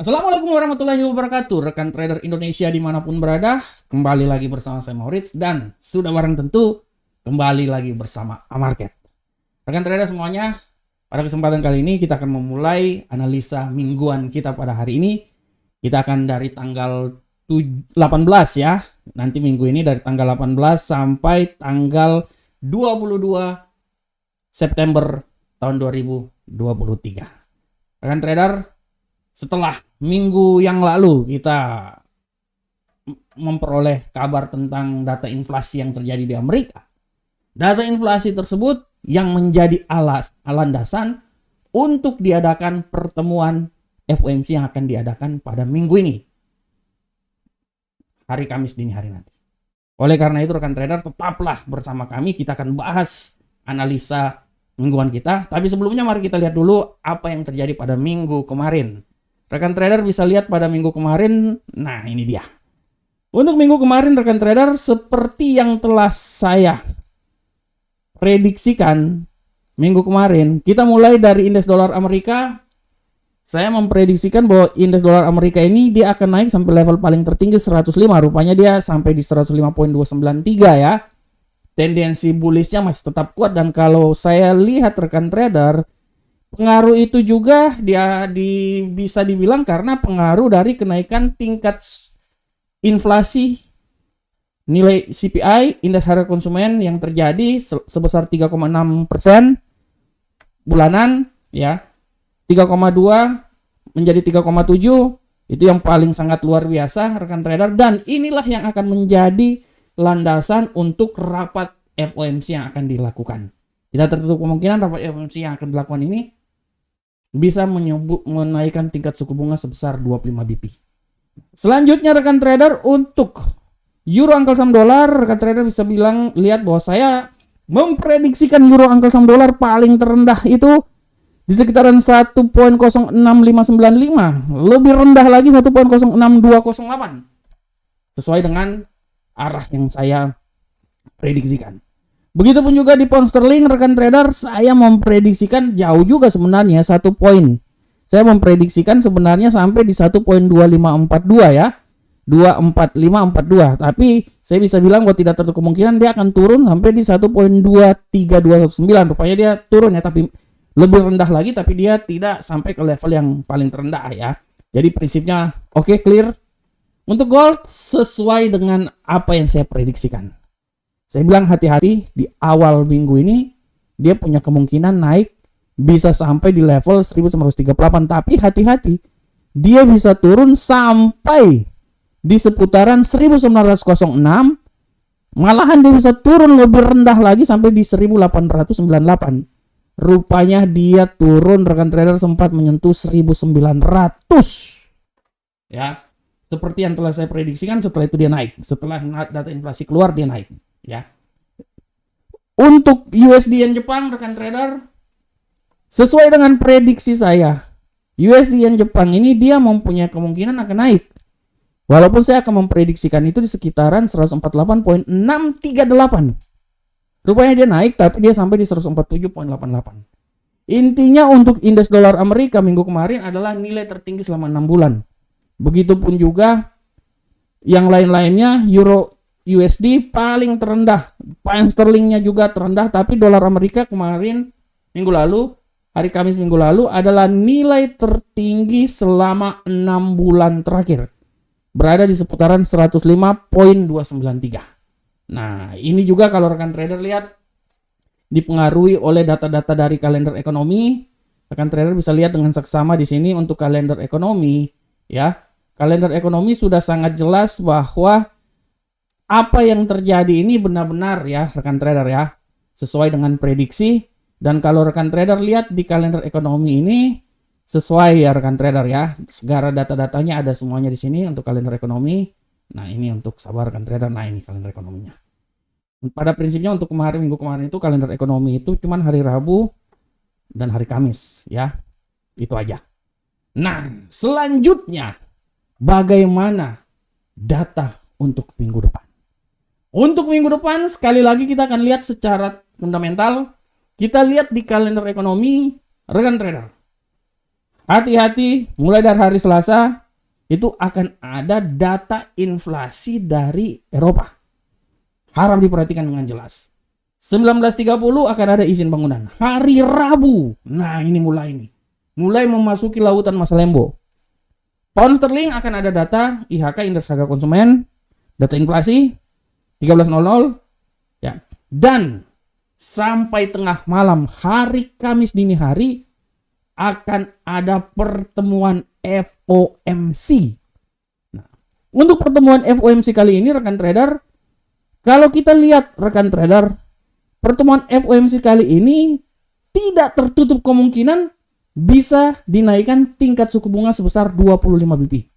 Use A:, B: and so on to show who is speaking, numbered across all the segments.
A: Assalamualaikum warahmatullahi wabarakatuh, rekan trader Indonesia dimanapun berada. Kembali lagi bersama saya Maurits dan sudah barang tentu kembali lagi bersama Amarket. Rekan trader semuanya, pada kesempatan kali ini kita akan memulai analisa mingguan kita pada hari ini. Kita akan dari tanggal 18 ya. Nanti minggu ini dari tanggal 18 sampai tanggal 22 September tahun 2023. Rekan trader, setelah minggu yang lalu kita memperoleh kabar tentang data inflasi yang terjadi di Amerika. Data inflasi tersebut yang menjadi landasan untuk diadakan pertemuan FOMC yang akan diadakan pada minggu ini. Hari Kamis dini hari nanti. Oleh karena itu rekan trader tetaplah bersama kami, kita akan bahas analisa mingguan kita. Tapi sebelumnya mari kita lihat dulu apa yang terjadi pada minggu kemarin. Rekan trader bisa lihat pada minggu kemarin, nah ini dia. Untuk minggu kemarin rekan trader seperti yang telah saya prediksikan minggu kemarin, kita mulai dari indeks dolar Amerika. Saya memprediksikan bahwa indeks dolar Amerika ini dia akan naik sampai level paling tertinggi 105. Rupanya dia sampai di 105.293 ya. Tendensi bullishnya masih tetap kuat, dan kalau saya lihat rekan trader, pengaruh itu juga bisa dibilang karena pengaruh dari kenaikan tingkat inflasi nilai CPI, indeks harga konsumen yang terjadi sebesar 3,6% bulanan ya. 3,2 menjadi 3,7, itu yang paling sangat luar biasa rekan trader, dan inilah yang akan menjadi landasan untuk rapat FOMC yang akan dilakukan. Tidak tertutup kemungkinan rapat FOMC yang akan dilakukan ini bisa menaikkan tingkat suku bunga sebesar 25 BP. Selanjutnya rekan trader, untuk euro angkel saham dolar, rekan trader bisa lihat bahwa saya memprediksikan euro angkel saham dolar paling terendah itu di sekitaran 1.06595, lebih rendah lagi 1.06208, sesuai dengan arah yang saya prediksikan. Begitupun juga di pound sterling rekan trader, saya memprediksikan jauh juga sebenarnya 1 poin. Saya memprediksikan sebenarnya sampai di 1.2542 ya. 24542. Tapi saya bisa bilang bahwa tidak tertutup kemungkinan dia akan turun sampai di 1.23219. Rupanya dia turun ya, tapi lebih rendah lagi, tapi dia tidak sampai ke level yang paling terendah ya. Jadi prinsipnya oke, clear. Untuk gold sesuai dengan apa yang saya prediksikan. Saya bilang hati-hati di awal minggu ini dia punya kemungkinan naik bisa sampai di level 1938, tapi hati-hati dia bisa turun sampai di seputaran 1906, malahan dia bisa turun lebih rendah lagi sampai di 1898. Rupanya dia turun rekan trader sempat menyentuh 1900 ya, seperti yang telah saya prediksikan. Setelah itu dia naik, setelah data inflasi keluar dia naik ya. Untuk USD Yen Jepang rekan trader, sesuai dengan prediksi saya, USD Yen Jepang ini dia mempunyai kemungkinan akan naik. Walaupun saya akan memprediksikan itu di sekitaran 148.638. Rupanya dia naik, tapi dia sampai di 147.88. Intinya untuk indeks dolar Amerika minggu kemarin adalah nilai tertinggi selama 6 bulan. Begitupun juga yang lain-lainnya, euro USD paling terendah, pound sterlingnya juga terendah, tapi dolar Amerika kemarin minggu lalu, hari Kamis minggu lalu adalah nilai tertinggi selama 6 bulan terakhir, berada di seputaran 105.293. Nah ini juga kalau rekan trader lihat dipengaruhi oleh data-data dari kalender ekonomi. Rekan trader bisa lihat dengan seksama di sini untuk kalender ekonomi ya. Kalender ekonomi sudah sangat jelas bahwa apa yang terjadi ini benar-benar ya rekan trader ya, sesuai dengan prediksi. Dan kalau rekan trader lihat di kalender ekonomi ini sesuai ya rekan trader ya, segala data-datanya ada semuanya di sini untuk kalender ekonomi. Nah ini untuk sabar rekan trader, nah ini kalender ekonominya. Pada prinsipnya untuk minggu kemarin itu kalender ekonomi itu cuman hari Rabu dan hari Kamis ya, itu aja. Nah selanjutnya bagaimana data untuk minggu depan? Untuk minggu depan sekali lagi kita akan lihat secara fundamental. Kita lihat di kalender ekonomi rekan trader. hati-hati, mulai dari hari Selasa itu akan ada data inflasi dari Eropa. Harap diperhatikan dengan jelas. 19.30 akan ada izin bangunan. Hari Rabu, nah ini mulai memasuki lautan masa lembo. Pound sterling akan ada data IHK, indeks harga konsumen, data inflasi 13.00 ya. Dan sampai tengah malam hari Kamis dini hari akan ada pertemuan FOMC. Nah, untuk pertemuan FOMC kali ini rekan trader, kalau kita lihat rekan trader, pertemuan FOMC kali ini tidak tertutup kemungkinan bisa dinaikkan tingkat suku bunga sebesar 25 BP.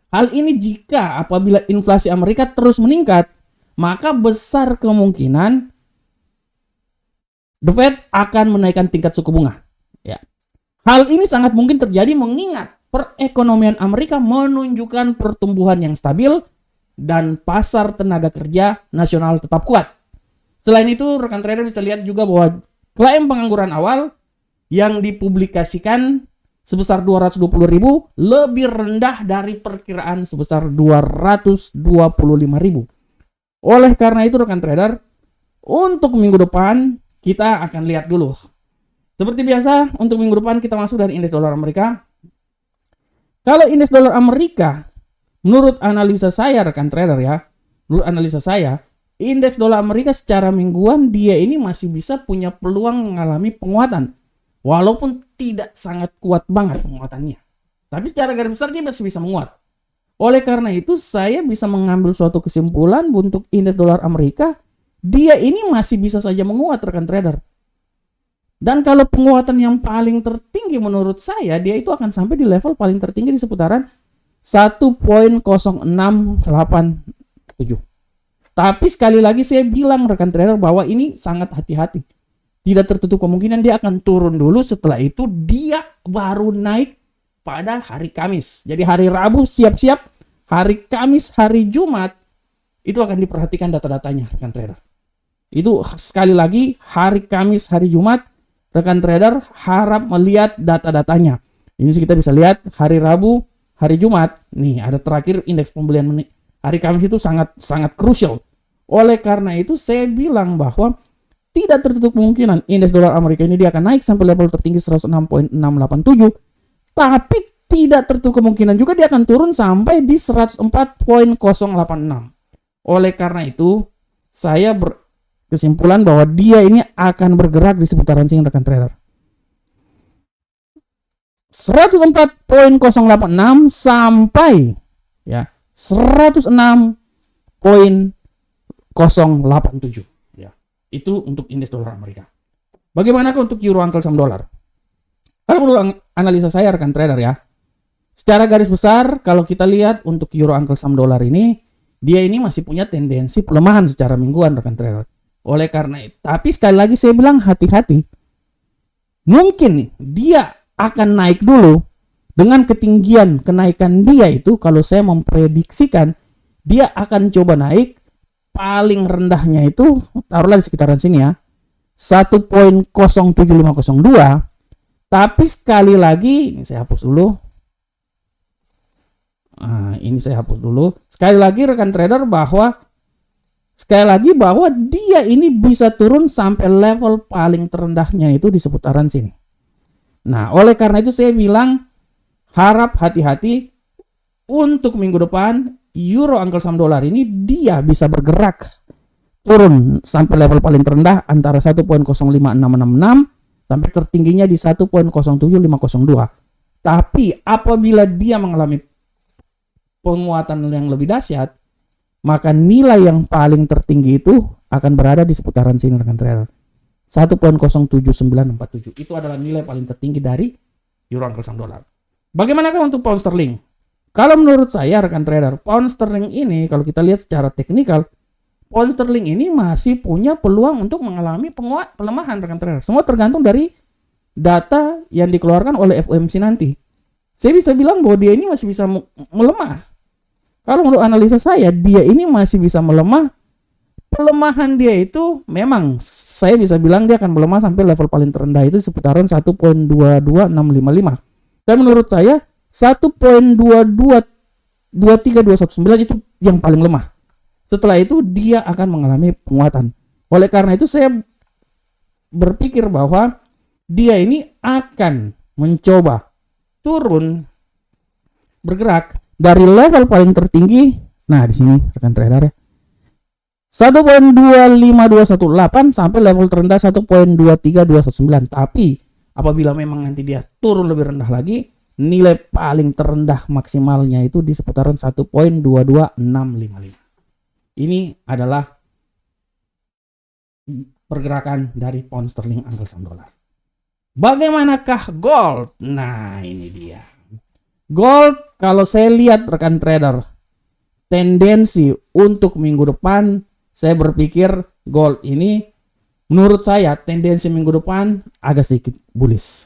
A: Hal ini jika apabila inflasi Amerika terus meningkat, maka besar kemungkinan The Fed akan menaikkan tingkat suku bunga. Ya. Hal ini sangat mungkin terjadi mengingat perekonomian Amerika menunjukkan pertumbuhan yang stabil dan pasar tenaga kerja nasional tetap kuat. Selain itu, rekan trader bisa lihat juga bahwa klaim pengangguran awal yang dipublikasikan sebesar 220.000 lebih rendah dari perkiraan sebesar 225.000. Oleh karena itu rekan trader, untuk minggu depan kita akan lihat dulu. Seperti biasa, untuk minggu depan kita masuk dari indeks dolar Amerika. Kalau indeks dolar Amerika, menurut analisa saya rekan trader ya, menurut analisa saya, indeks dolar Amerika secara mingguan dia ini masih bisa punya peluang mengalami penguatan. Walaupun tidak sangat kuat banget penguatannya. Tapi secara garis besar dia masih bisa menguat. Oleh karena itu saya bisa mengambil suatu kesimpulan untuk indeks dolar Amerika, dia ini masih bisa saja menguat rekan trader. Dan kalau penguatan yang paling tertinggi menurut saya, dia itu akan sampai di level paling tertinggi di seputaran 1.0687. Tapi sekali lagi saya bilang rekan trader bahwa ini sangat hati-hati. Tidak tertutup kemungkinan dia akan turun dulu, setelah itu dia baru naik pada hari Kamis. Jadi hari Rabu siap-siap, hari Kamis, hari Jumat itu akan diperhatikan data-datanya rekan trader. Itu sekali lagi hari Kamis, hari Jumat rekan trader harap melihat data-datanya. Ini kita bisa lihat hari Rabu, hari Jumat. Nih ada terakhir indeks pembelian hari Kamis itu sangat krusial. Oleh karena itu saya bilang bahwa tidak tertutup kemungkinan indeks dolar Amerika ini dia akan naik sampai level tertinggi 106.687. Tapi tidak tertutup kemungkinan juga dia akan turun sampai di 104.086. Oleh karena itu saya kesimpulan bahwa dia ini akan bergerak di seputaran sini rekan trader. 104.086 sampai ya 106.087 ya. Itu untuk indeks dolar Amerika. Bagaimana untuk euro angkel saham dolar? Kalau menurut analisa saya rekan trader ya, secara garis besar kalau kita lihat untuk euro angkel saham dolar ini, dia ini masih punya tendensi pelemahan secara mingguan rekan trader. Oleh karena itu, tapi sekali lagi saya bilang hati-hati. Mungkin dia akan naik dulu dengan ketinggian kenaikan dia itu, kalau saya memprediksikan dia akan coba naik paling rendahnya itu taruhlah di sekitaran sini ya, 1.07502. Tapi sekali lagi ini saya hapus dulu. Sekali lagi rekan trader bahwa dia ini bisa turun sampai level paling terendahnya itu di seputaran sini. Nah, oleh karena itu saya bilang harap hati-hati untuk minggu depan euro angkel saham dolar ini dia bisa bergerak turun sampai level paling terendah antara 1.05666 sampai tertingginya di 1.07502. Tapi apabila dia mengalami penguatan yang lebih dahsyat, maka nilai yang paling tertinggi itu akan berada di seputaran sini rekan trader. 1.07947. Itu adalah nilai paling tertinggi dari euro angkel saham dolar. Bagaimanakah untuk pound sterling? Kalau menurut saya rekan trader, pound sterling ini kalau kita lihat secara teknikal, pound sterling ini masih punya peluang untuk mengalami pelemahan rekan trader. Semua tergantung dari data yang dikeluarkan oleh FOMC nanti. Saya bisa bilang bahwa dia ini masih bisa melemah. Kalau menurut analisa saya, dia ini masih bisa melemah. Pelemahan dia itu memang 1 saya bisa bilang dia akan melemah sampai level paling terendah itu seputaran 1.22655. Dan menurut saya 1.2223219 itu yang paling lemah. Setelah itu dia akan mengalami penguatan. Oleh karena itu saya berpikir bahwa dia ini akan mencoba turun bergerak dari level paling tertinggi. Nah, di sini rekan trader ya. 1.25218 sampai level terendah 1.23219. Tapi apabila memang nanti dia turun lebih rendah lagi, nilai paling terendah maksimalnya itu di seputaran 1.22655. Ini adalah pergerakan dari pound sterling angka saham dolar. Bagaimanakah gold? Nah, ini dia. Gold kalau saya lihat rekan trader, tendensi untuk minggu depan saya berpikir gold ini menurut saya tendensi minggu depan agak sedikit bullish.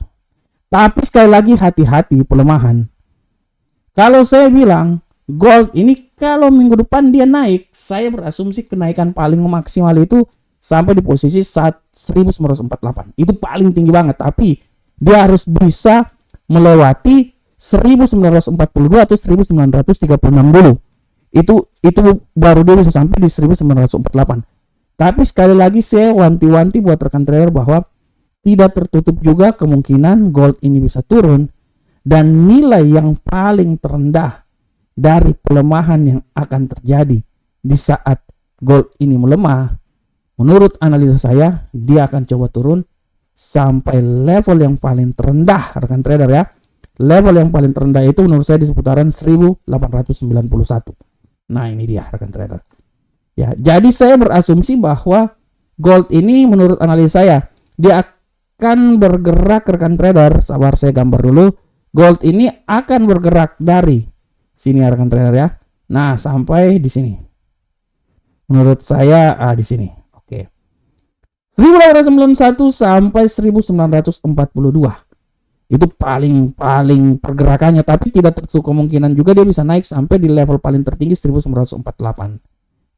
A: Tapi sekali lagi hati-hati pelemahan. Kalau saya bilang gold ini kalau minggu depan dia naik, saya berasumsi kenaikan paling maksimal itu sampai di posisi 1948. Itu paling tinggi banget, tapi dia harus bisa melewati 1942 atau 1936 dulu. Itu baru dia bisa sampai di 1948. Tapi sekali lagi saya wanti-wanti buat rekan trader bahwa tidak tertutup juga kemungkinan gold ini bisa turun, dan nilai yang paling terendah dari pelemahan yang akan terjadi di saat gold ini melemah, menurut analisa saya dia akan coba turun sampai level yang paling terendah rekan trader ya. Level yang paling terendah itu menurut saya di seputaran 1891. Nah, ini dia rekan trader. Ya, jadi saya berasumsi bahwa gold ini menurut analisa saya dia akan bergerak rekan trader. Sabar, saya gambar dulu. Gold ini akan bergerak dari sini ya rekan trader ya. Nah, sampai di sini. Menurut saya di sini. Oke. 1891 sampai 1942. Itu paling pergerakannya, tapi tidak tertutup kemungkinan juga dia bisa naik sampai di level paling tertinggi 1948.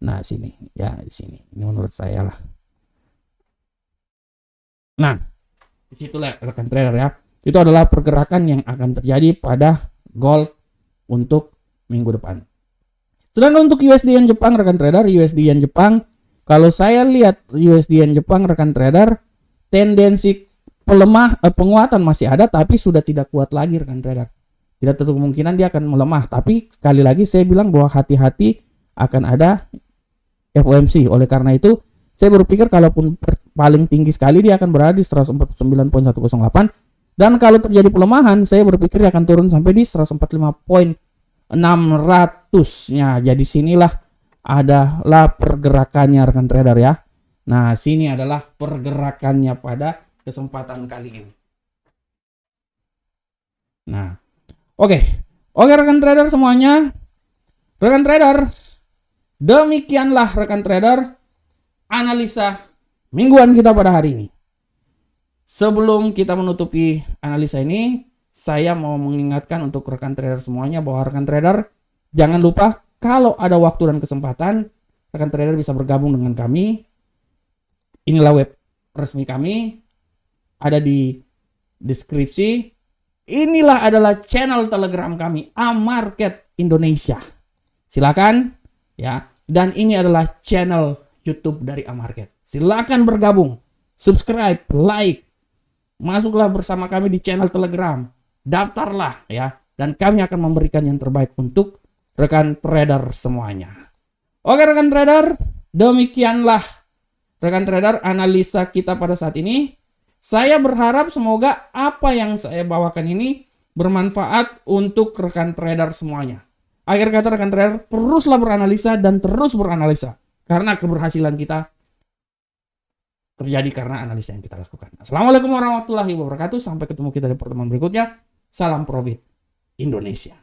A: Nah, sini ya, di sini. Ini menurut saya lah. Nah, disitulah rekan trader ya. Itu adalah pergerakan yang akan terjadi pada gold untuk minggu depan. Sedangkan untuk USD Yen Jepang rekan trader, USD Yen Jepang, kalau saya lihat USD Yen Jepang rekan trader, tendensi penguatan masih ada, tapi sudah tidak kuat lagi rekan trader. Tidak tertutup kemungkinan dia akan melemah, tapi sekali lagi saya bilang bahwa hati-hati akan ada FOMC. Oleh karena itu saya berpikir kalaupun paling tinggi sekali dia akan berada di 149.108, dan kalau terjadi pelemahan saya berpikir dia akan turun sampai di 145.600-nya. Jadi sinilah adalah pergerakannya rekan trader ya. Nah, sini adalah pergerakannya pada kesempatan kali ini. Nah, oke rekan trader semuanya. Rekan trader, demikianlah rekan trader analisa mingguan kita pada hari ini. Sebelum kita menutupi analisa ini, saya mau mengingatkan untuk rekan trader semuanya bahwa rekan trader jangan lupa kalau ada waktu dan kesempatan, rekan trader bisa bergabung dengan kami. Inilah web resmi kami, ada di deskripsi. Inilah adalah channel Telegram kami, Amarket Indonesia. Silakan ya. Dan ini adalah channel YouTube dari Amarket. Silakan bergabung, subscribe, like. Masuklah bersama kami di channel Telegram. Daftarlah ya, dan kami akan memberikan yang terbaik untuk rekan trader semuanya. Oke rekan trader, demikianlah rekan trader analisa kita pada saat ini. Saya berharap semoga apa yang saya bawakan ini bermanfaat untuk rekan trader semuanya. Akhir kata rekan trader, teruslah beranalisa dan terus beranalisa. Karena keberhasilan kita terjadi karena analisa yang kita lakukan. Assalamualaikum warahmatullahi wabarakatuh. Sampai ketemu kita di pertemuan berikutnya. Salam profit Indonesia.